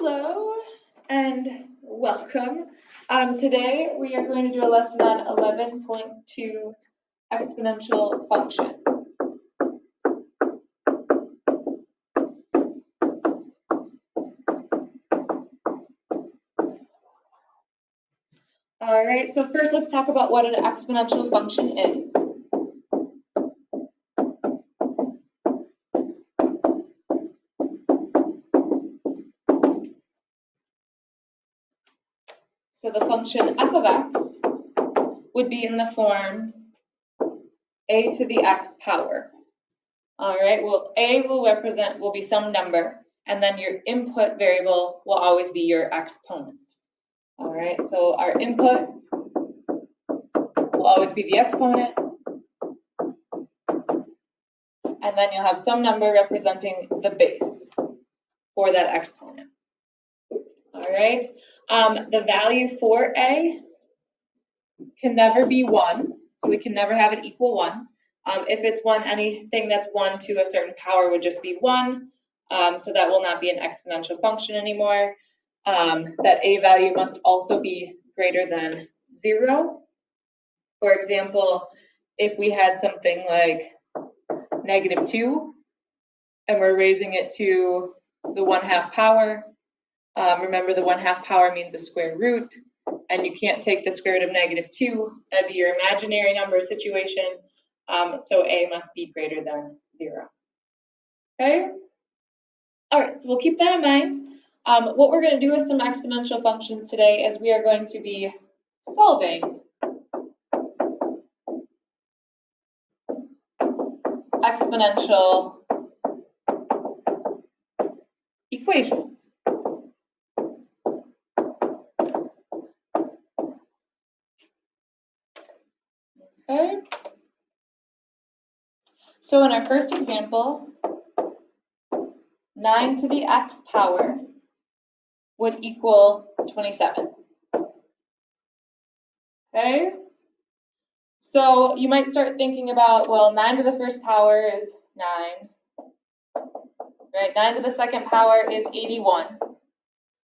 Hello and welcome. Today we are going to do a lesson on 11.2 exponential functions. All right, so first let's talk about what an exponential function is. So the function f of x would be in the form a to the x power. All right, well, a will be some number, and then your input variable will always be your exponent. All right, so our input will always be the exponent, and then you'll have some number representing the base for that exponent. All right, the value for a can never be 1, so we can never have it equal 1. If it's 1, anything that's 1 to a certain power would just be 1, so that will not be an exponential function anymore. That a value must also be greater than 0. For example, if we had something like -2 and we're raising it to the 1/2 power, remember the 1/2 power means a square root, and you can't take the square root of -2. That'd be your imaginary number situation. So a must be greater than 0. Okay? All right, so we'll keep that in mind. What we're going to do with some exponential functions today is we are going to be solving exponential equations. Okay? So in our first example, 9 to the x power would equal 27. Okay? So you might start thinking about, well, 9 to the first power is 9. Right? 9 to the second power is 81.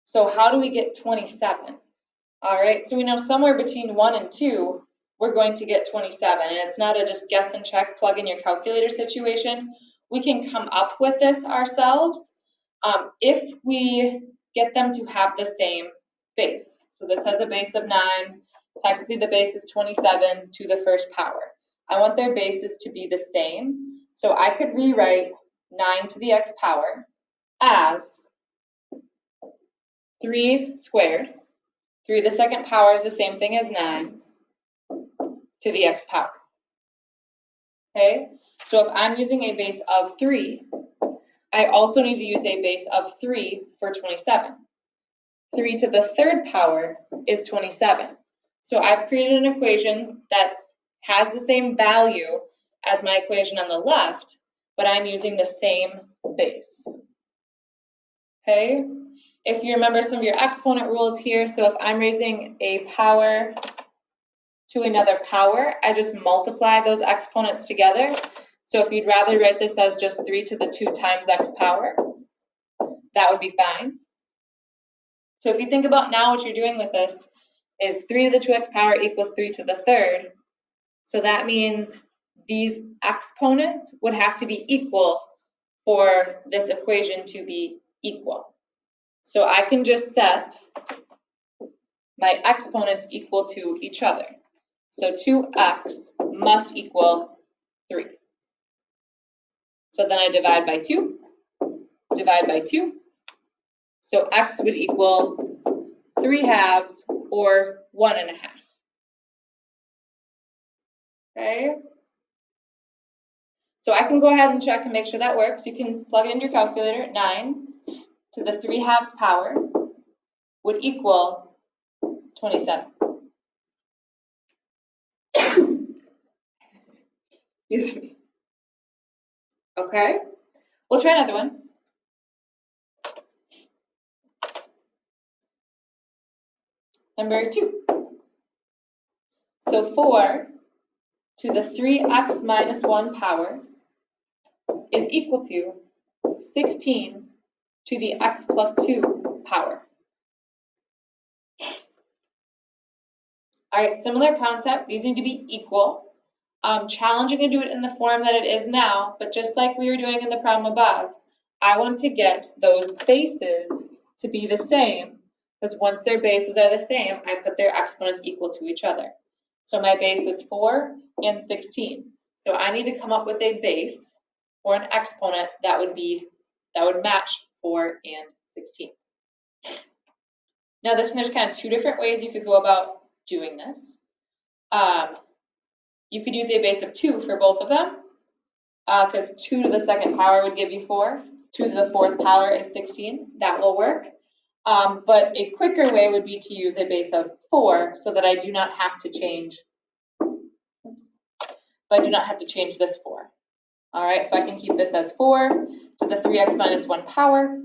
So how do we get 27? All right, so we know somewhere between 1 and 2, we're going to get 27. And it's not a just guess and check, plug in your calculator situation. We can come up with this ourselves if we get them to have the same base. So this has a base of 9. Technically, the base is 27 to the first power. I want their bases to be the same. So I could rewrite 9 to the x power as 3 squared. 3 to the second power is the same thing as 9 to the x power. Okay, so if I'm using a base of 3, I also need to use a base of 3 for 27. 3 to the third power is 27. So I've created an equation that has the same value as my equation on the left, but I'm using the same base. Okay, if you remember some of your exponent rules here, so if I'm raising a power to another power, I just multiply those exponents together. So if you'd rather write this as just 3 to the 2 times x power, that would be fine. So if you think about now what you're doing with this is 3 to the 2x power equals 3 to the third. So that means these exponents would have to be equal for this equation to be equal. So I can just set my exponents equal to each other. So 2x must equal 3. So then I divide by 2, divide by 2. So x would equal 3/2 or 1.5. Okay? So I can go ahead and check and make sure that works. You can plug it into your calculator. 9 to the 3/2 power would equal 27. Excuse me. Okay, we'll try another one. Number 2. So 4 to the 3x minus 1 power is equal to 16 to the x plus 2 power. All right, similar concept, these need to be equal. Challenging to do it in the form that it is now, but just like we were doing in the problem above, I want to get those bases to be the same, because once their bases are the same, I put their exponents equal to each other. So my base is 4 and 16. So I need to come up with a base or an exponent that would match 4 and 16. Now there's kind of two different ways you could go about doing this. You could use a base of 2 for both of them, because 2 to the second power would give you 4. 2 to the fourth power is 16. That will work. But a quicker way would be to use a base of 4 so that I do not have to change. Oops. So I do not have to change this 4. All right, so I can keep this as 4 to the 3x minus 1 power.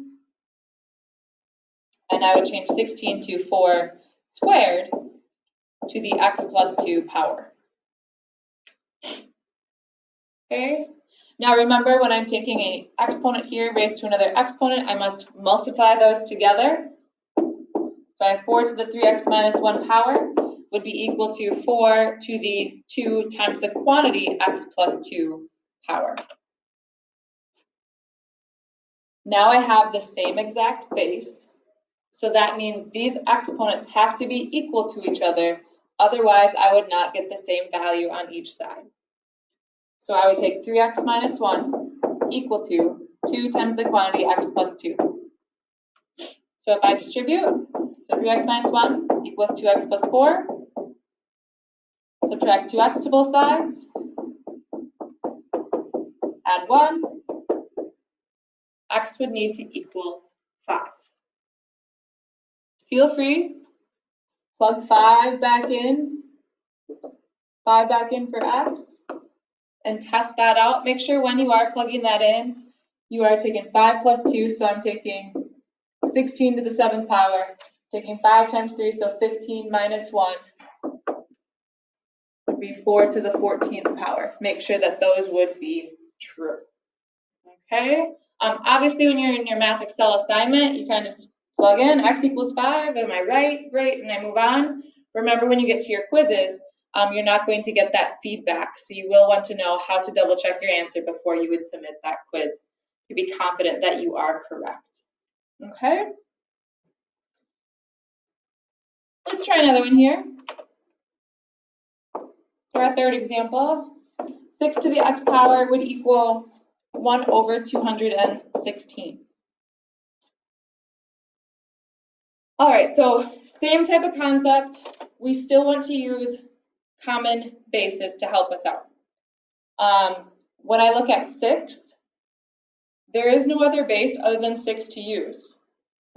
And I would change 16 to 4 squared to the x plus 2 power. Okay, now remember when I'm taking an exponent here raised to another exponent, I must multiply those together. So I have 4 to the 3x minus 1 power would be equal to 4 to the 2 times the quantity x plus 2 power. Now I have the same exact base. So that means these exponents have to be equal to each other. Otherwise, I would not get the same value on each side. So I would take 3x minus 1 equal to 2 times the quantity x plus 2. So if I distribute, so 3x minus 1 equals 2x plus 4. Subtract 2x to both sides. Add 1. X would need to equal 5. Feel free, plug 5 back in. Oops. 5 back in for x. And test that out. Make sure when you are plugging that in, you are taking 5 plus 2, so I'm taking 16 to the 7th power, taking 5 times 3, so 15 minus 1 would be 4 to the 14th power. Make sure that those would be true. Okay? Obviously, when you're in your Math Excel assignment, you kind of just plug in x equals 5, am I right? Great, and I move on. Remember, when you get to your quizzes, you're not going to get that feedback, so you will want to know how to double check your answer before you would submit that quiz to be confident that you are correct. Okay? Let's try another one here. So our third example, 6 to the x power would equal 1 over 216. All right, so same type of concept. We still want to use common bases to help us out. When I look at 6, there is no other base other than 6 to use,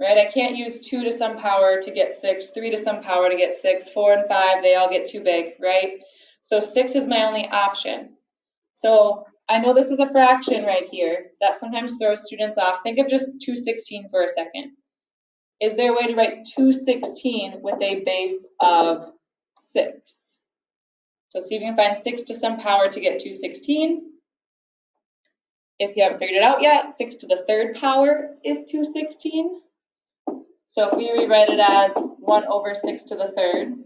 right? I can't use 2 to some power to get 6, 3 to some power to get 6, 4 and 5, they all get too big, right? So 6 is my only option. So I know this is a fraction right here that sometimes throws students off. Think of just 216 for a second. Is there a way to write 216 with a base of 6? So see if you can find 6 to some power to get 216. If you haven't figured it out yet, 6 to the 3rd power is 216. So if we rewrite it as 1 over 6 to the 3rd,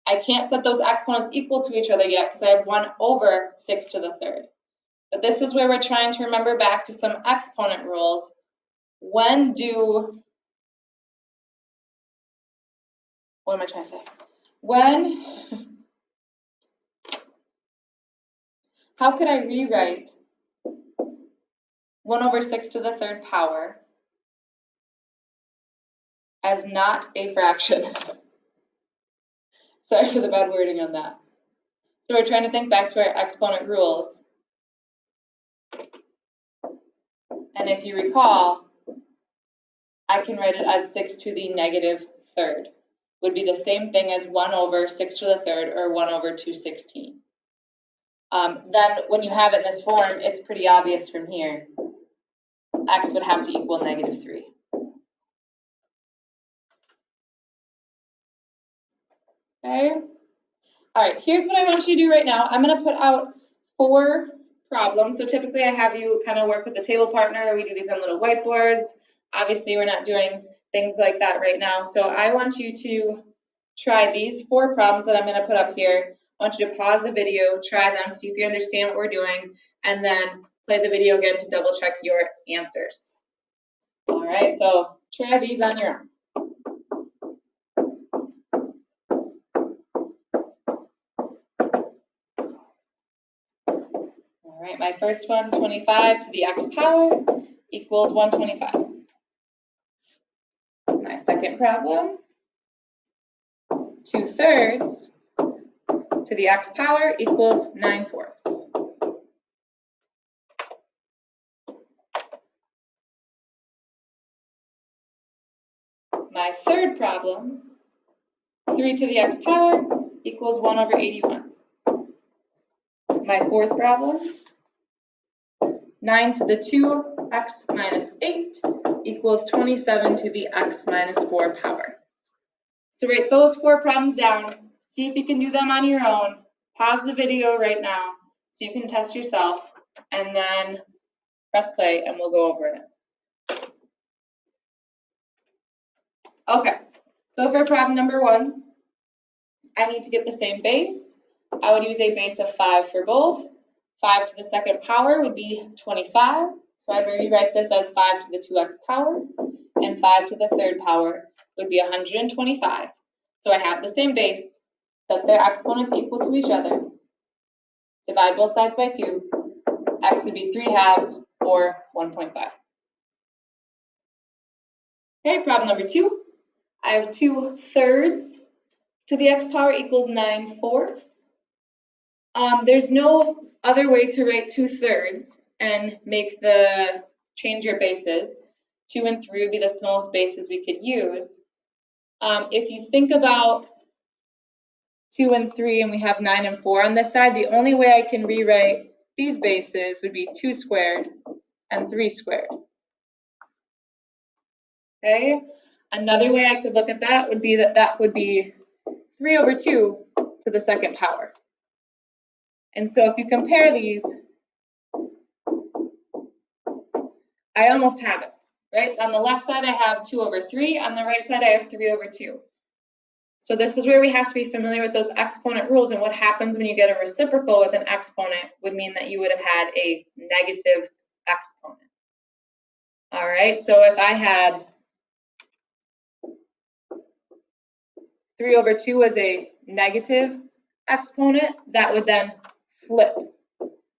I can't set those exponents equal to each other yet because I have 1 over 6 to the 3rd. But this is where we're trying to remember back to some exponent rules. What am I trying to say? How could I rewrite 1 over 6 to the 3rd power as not a fraction? Sorry for the bad wording on that. So we're trying to think back to our exponent rules. And if you recall, I can write it as 6 to the negative 3rd. Would be the same thing as 1 over 6 to the 3rd or 1 over 216. Then when you have it in this form, it's pretty obvious from here. X would have to equal negative 3. Okay. All right, here's what I want you to do right now. I'm going to put out 4 problems. So typically I have you kind of work with a table partner. We do these on little whiteboards. Obviously, we're not doing things like that right now. So I want you to try these 4 problems that I'm going to put up here. I want you to pause the video, try them, see if you understand what we're doing, and then play the video again to double check your answers. All right, so try these on your own. All right, my first one, 25 to the x power equals 125. My second problem, 2/3 to the x power equals 9/4. My third problem, 3 to the x power equals 1/81. My fourth problem, 9 to the 2x minus 8 equals 27 to the x minus 4 power. So write those 4 problems down, see if you can do them on your own. Pause the video right now so you can test yourself, and then press play and we'll go over it. Okay, so for problem number 1, I need to get the same base. I would use a base of 5 for both. 5 to the second power would be 25. So I'd rewrite this as 5 to the 2x power, and 5 to the third power would be 125. So I have the same base, set their exponents equal to each other, divide both sides by 2, x would be 3/2 or 1.5. Okay, problem number 2. I have 2/3 to the x power equals 9/4. There's no other way to write 2/3 and change your bases. 2 and 3 would be the smallest bases we could use. If you think about 2 and 3 and we have 9 and 4 on this side, the only way I can rewrite these bases would be 2 squared and 3 squared. Okay, another way I could look at that would be that would be 3/2 to the second power. And so if you compare these, I almost have it, right? On the left side, I have 2/3. On the right side, I have 3/2. So this is where we have to be familiar with those exponent rules, and what happens when you get a reciprocal with an exponent would mean that you would have had a negative exponent. All right, so if I had 3/2 as a negative exponent, that would then flip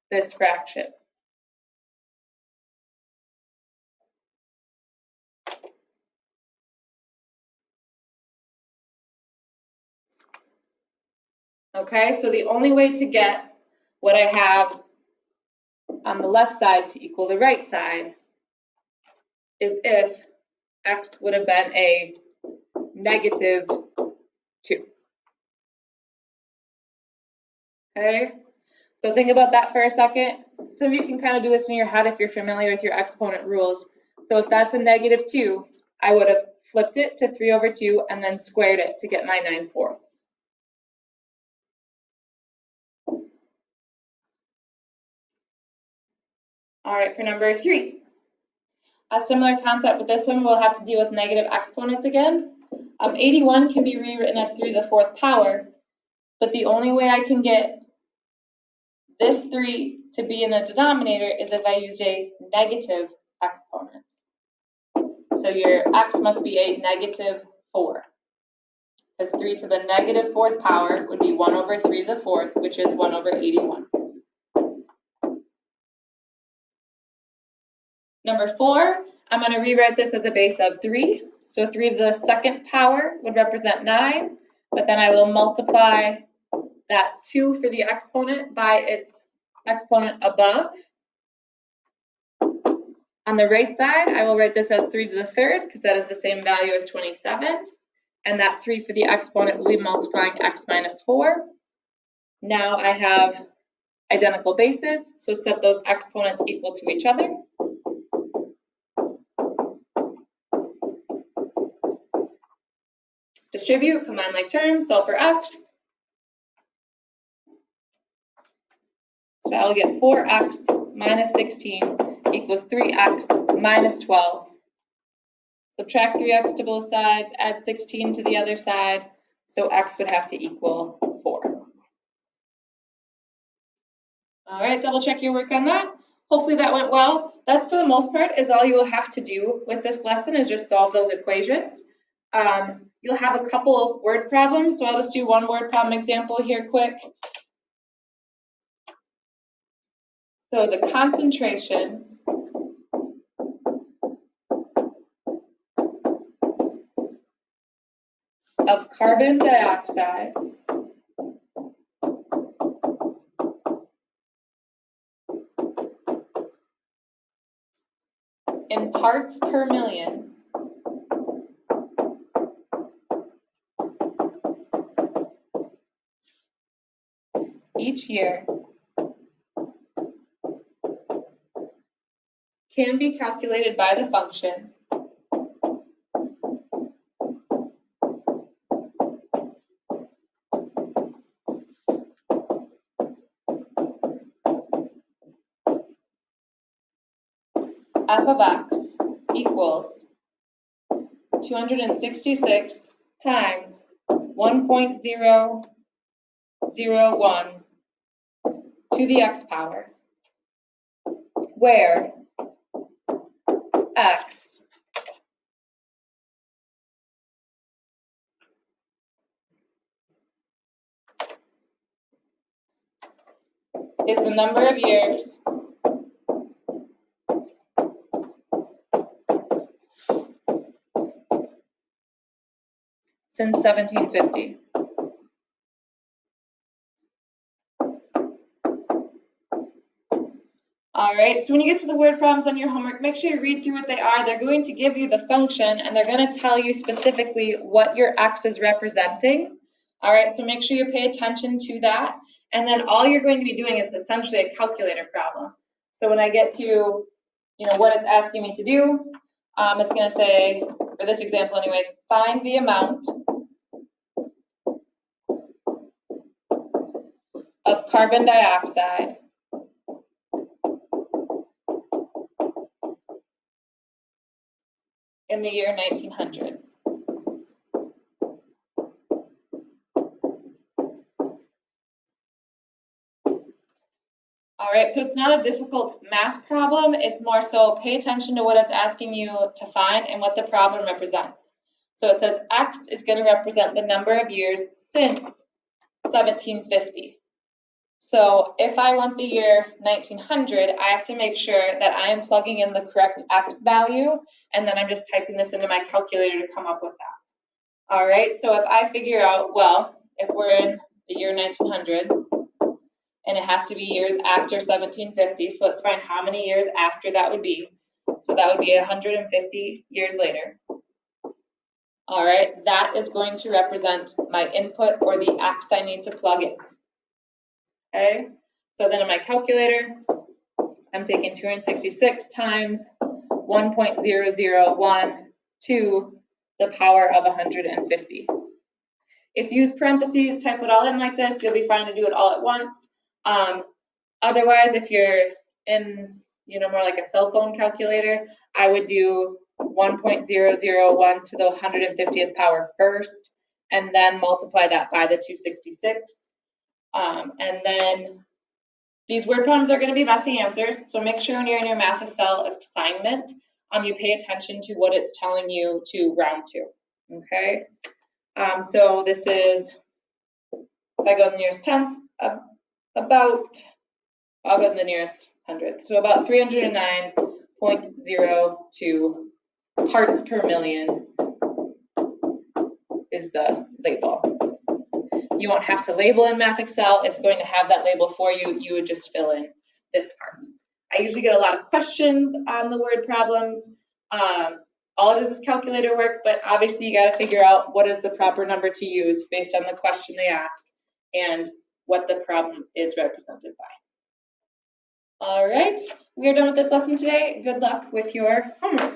this fraction. Okay, so the only way to get what I have on the left side to equal the right side is if x would have been a -2. Okay, so think about that for a second. So you can kind of do this in your head if you're familiar with your exponent rules. So if that's a -2, I would have flipped it to 3/2 and then squared it to get my 9/4. All right, for number 3. A similar concept with this one, we'll have to deal with negative exponents again. 81 can be rewritten as 3 to the 4th power, but the only way I can get this 3 to be in the denominator is if I used a negative exponent. So your x must be a -4, because 3 to the -4th power would be 1/3 to the 4th, which is 1/81. Number 4, I'm going to rewrite this as a base of 3. So 3 to the 2nd power would represent 9, but then I will multiply that 2 for the exponent by its exponent above. On the right side, I will write this as 3 to the 3rd, because that is the same value as 27. And that 3 for the exponent will be multiplying x minus 4. Now I have identical bases, so set those exponents equal to each other. Distribute, combine like terms, solve for x. So I will get 4x minus 16 equals 3x minus 12. Subtract 3x to both sides, add 16 to the other side, so x would have to equal 4. All right, double check your work on that. Hopefully that went well. That's for the most part is all you will have to do with this lesson is just solve those equations. You'll have a couple word problems, so I'll just do one word problem example here quick. So the concentration of carbon dioxide in parts per million each year can be calculated by the function f of x equals 266 times 1.001 to the x power, where x is the number of years since 1750. All right, so when you get to the word problems on your homework, make sure you read through what they are. They're going to give you the function, and they're going to tell you specifically what your x is representing. All right, so make sure you pay attention to that. And then all you're going to be doing is essentially a calculator problem. So when I get to, what it's asking me to do, it's going to say, for this example anyways, find the amount of carbon dioxide in the year 1900. All right, so it's not a difficult math problem. It's more so pay attention to what it's asking you to find and what the problem represents. So it says x is going to represent the number of years since 1750. So if I want the year 1900, I have to make sure that I am plugging in the correct x value, and then I'm just typing this into my calculator to come up with that. All right, so if I figure out, well, if we're in the year 1900, and it has to be years after 1750, so let's find how many years after that would be. So that would be 150 years later. All right, that is going to represent my input or the x I need to plug in. Okay, so then in my calculator, I'm taking 266 times 1.001 to the power of 150. If you use parentheses, type it all in like this, you'll be fine to do it all at once. Otherwise, if you're in, more like a cell phone calculator, I would do 1.001 to the 150th power first, and then multiply that by the 266. And then these word problems are going to be messy answers, so make sure when you're in your Math Excel assignment, you pay attention to what it's telling you to round to, okay? So this is, if I go to the nearest tenth, I'll go to the nearest hundredth. So about 309.02 parts per million is the label. You won't have to label in Math Excel. It's going to have that label for you. You would just fill in this part. I usually get a lot of questions on the word problems. All it is calculator work, but obviously you got to figure out what is the proper number to use based on the question they ask and what the problem is represented by. All right, we are done with this lesson today. Good luck with your homework.